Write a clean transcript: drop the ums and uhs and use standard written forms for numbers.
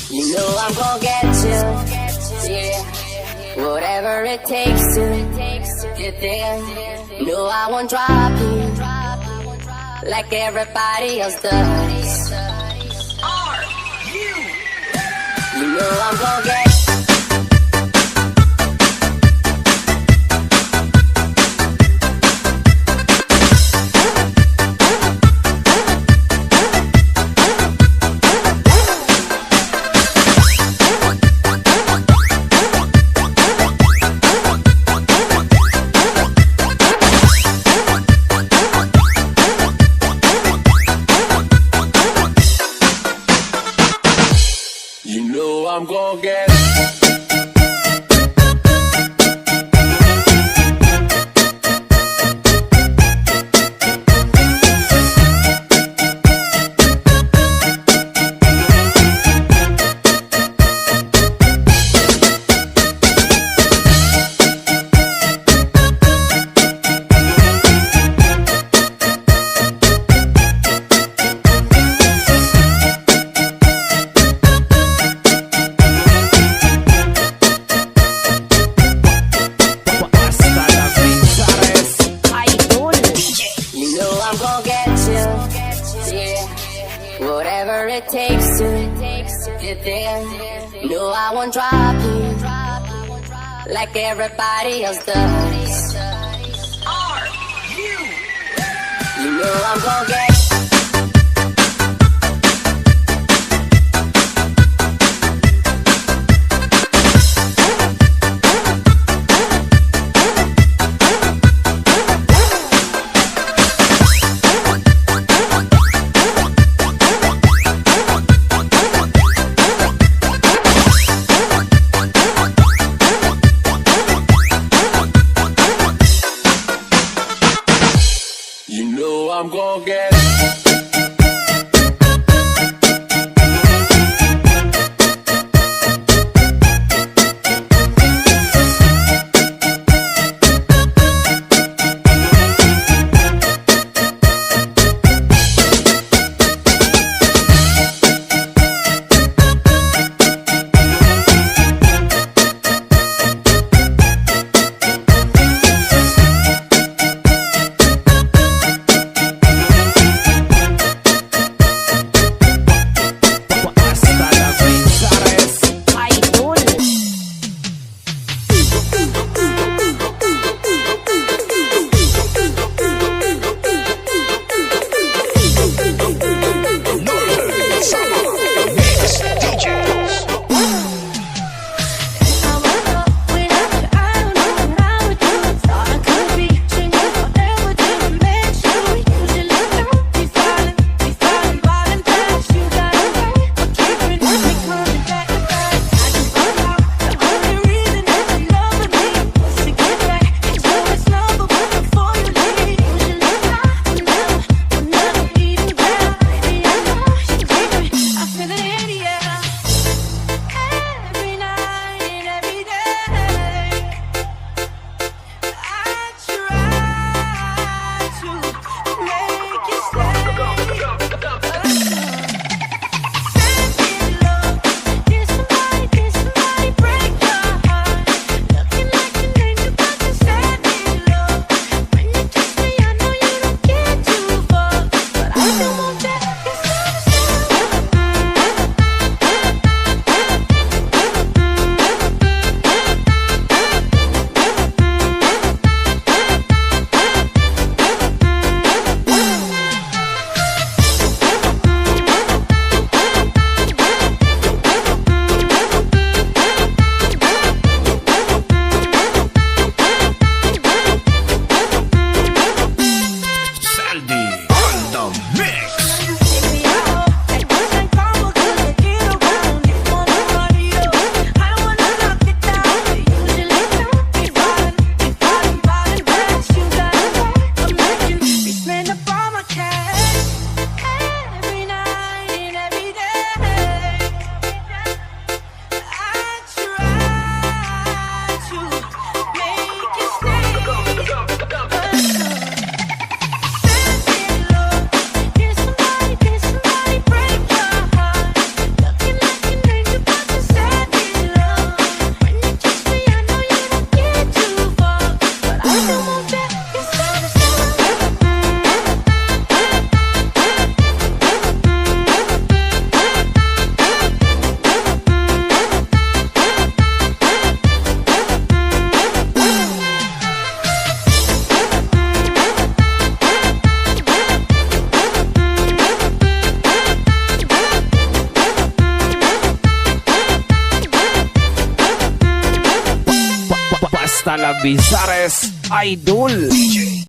You know I'm gonna get you, yeah. Whatever it takes to get there. No, I won't drop you like everybody else does. Are you? You know I'm gonna get. I'm gonna get whatever it takes to get there. No, I won't drop you like everybody else does. Are you? You know I'm gonna get. I'm gonna get Talavizares Idol.